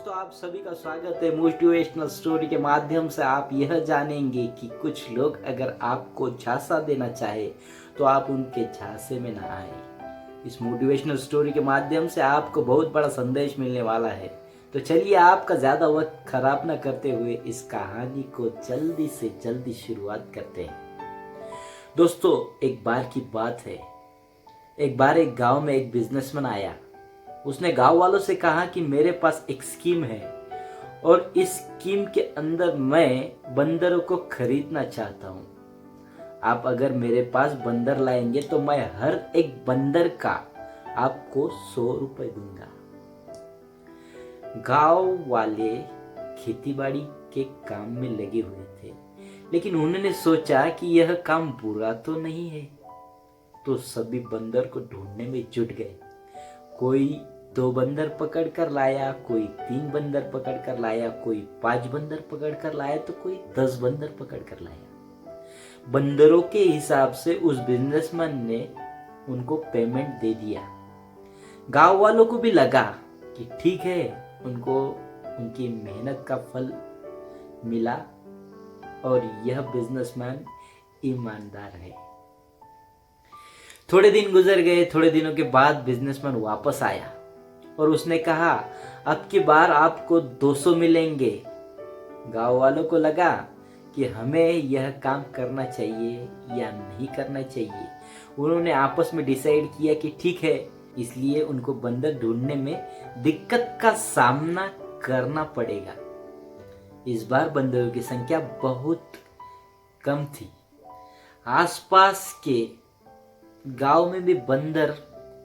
दोस्तों, आप सभी का स्वागत है। मोटिवेशनल स्टोरी के माध्यम से आप यह जानेंगे कि कुछ लोग अगर आपको झांसा देना चाहे तो आप उनके झांसे में ना आए। इस मोटिवेशनल स्टोरी के माध्यम से आपको बहुत बड़ा संदेश मिलने वाला है। तो चलिए, आपका ज़्यादा वक्त खराब ना करते हुए इस कहानी को जल्दी से जल्दी शुरुआत करते हैं। दोस्तों, एक बार की बात है। एक बार एक गांव में एक बिजनेसमैन आया। उसने गांव वालों से कहा कि मेरे पास एक स्कीम है और इस स्कीम के अंदर मैं बंदरों को खरीदना चाहता हूं। आप अगर मेरे पास बंदर लाएंगे तो मैं हर एक बंदर का आपको 100 रुपए दूंगा। गांव वाले खेतीबाड़ी के काम में लगे हुए थे, लेकिन उन्होंने सोचा कि यह काम बुरा तो नहीं है, तो सभी बंदर को ढूंढने में जुट गए। कोई 2 बंदर पकड़ कर लाया, कोई 3 बंदर पकड़ कर लाया, कोई 5 बंदर पकड़ कर लाया, तो कोई 10 बंदर पकड़ कर लाया। बंदरों के हिसाब से उस बिजनेसमैन ने उनको पेमेंट दे दिया। गांव वालों को भी लगा कि ठीक है, उनको उनकी मेहनत का फल मिला और यह बिजनेसमैन ईमानदार है। थोड़े दिन गुजर गए। थोड़े दिनों के बाद बिजनेसमैन वापस आया और उसने कहा, अब की बार आपको 200 मिलेंगे। गांव वालों को लगा कि हमें यह काम करना चाहिए या नहीं करना चाहिए। उन्होंने आपस में डिसाइड किया कि ठीक है, इसलिए उनको बंदर ढूंढने में दिक्कत का सामना करना पड़ेगा। इस बार बंदरों की संख्या बहुत कम थी। आसपास के गांव में भी बंदर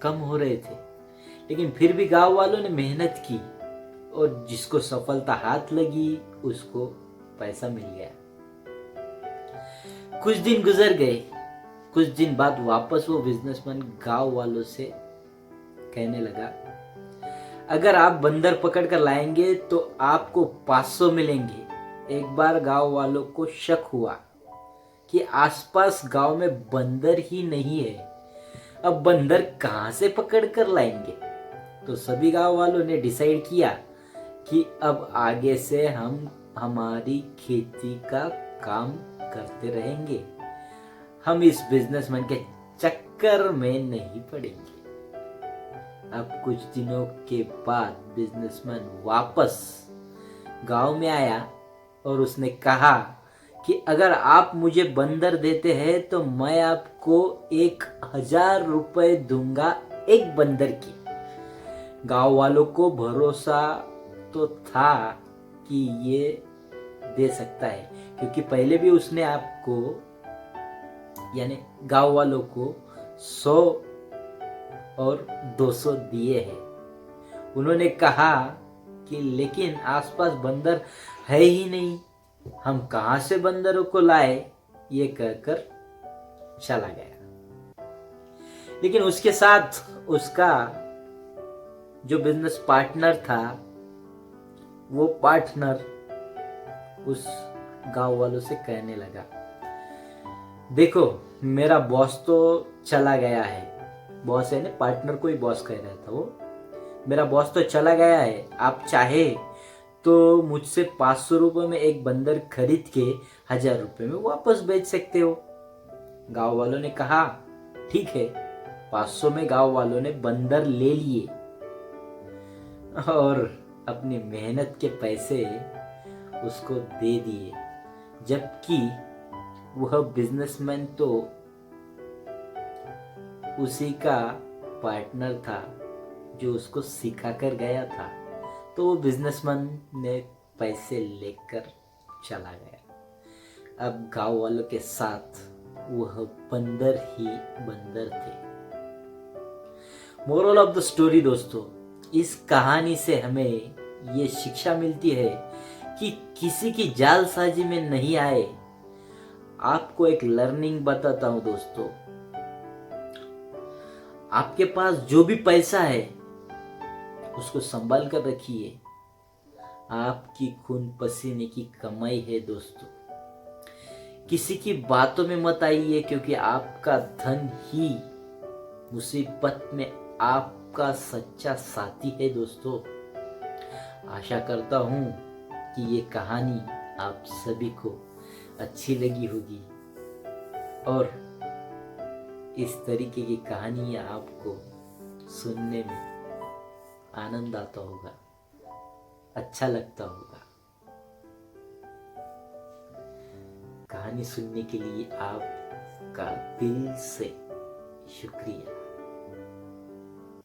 कम हो रहे थे, लेकिन फिर भी गांव वालों ने मेहनत की और जिसको सफलता हाथ लगी उसको पैसा मिल गया। कुछ दिन गुजर गए। कुछ दिन बाद वापस वो बिजनेसमैन गांव वालों से कहने लगा, अगर आप बंदर पकड़ कर लाएंगे तो आपको 500 मिलेंगे। एक बार गांव वालों को शक हुआ कि आसपास गांव में बंदर ही नहीं है, अब बंदर कहां से पकड़ कर लाएंगे। तो सभी गांव वालों ने डिसाइड किया कि अब आगे से हम हमारी खेती का काम करते रहेंगे, हम इस बिजनेसमैन के चक्कर में नहीं पड़ेंगे। अब कुछ दिनों के बाद बिजनेसमैन वापस गांव में आया और उसने कहा कि अगर आप मुझे बंदर देते हैं तो मैं आपको 1000 रुपए दूंगा एक बंदर की। गांव वालों को भरोसा तो था कि ये दे सकता है, क्योंकि पहले भी उसने आपको यानी गांव वालों को 100 और 200 दिए हैं। उन्होंने कहा कि लेकिन आसपास बंदर है ही नहीं, हम कहां से बंदरों को लाए, ये कहकर चला गया। लेकिन उसके साथ उसका जो बिजनेस पार्टनर था, वो पार्टनर उस गांव वालों से कहने लगा, देखो मेरा बॉस तो चला गया है। बॉस है ना, पार्टनर को ही बॉस कह रहा था वो। मेरा बॉस तो चला गया है, आप चाहे तो मुझसे 500 रुपए में एक बंदर खरीद के 1000 रुपए में वापस बेच सकते हो। गांव वालों ने कहा ठीक है। 500 में गांव वालों ने बंदर ले लिए और अपनी मेहनत के पैसे उसको दे दिए, जबकि वह बिजनेसमैन तो उसी का पार्टनर था जो उसको सिखा कर गया था। तो वो बिजनेसमैन ने पैसे लेकर चला गया। अब गांव वालों के साथ वह बंदर ही बंदर थे। मोरल ऑफ द स्टोरी दोस्तों, इस कहानी से हमें ये शिक्षा मिलती है कि किसी की जालसाजी में नहीं आए। आपको एक लर्निंग बताता हूं दोस्तों, आपके पास जो भी पैसा है उसको संभाल कर रखिए। आपकी खून पसीने की कमाई है दोस्तों। किसी की बातों में मत आइए, क्योंकि आपका धन ही मुसीबत में आपका सच्चा साथी है दोस्तों। आशा करता हूँ कि ये कहानी आप सभी को अच्छी लगी होगी और इस तरीके की कहानियाँ आपको सुनने में आनंद आता होगा, अच्छा लगता होगा। कहानी सुनने के लिए आपका दिल से शुक्रिया।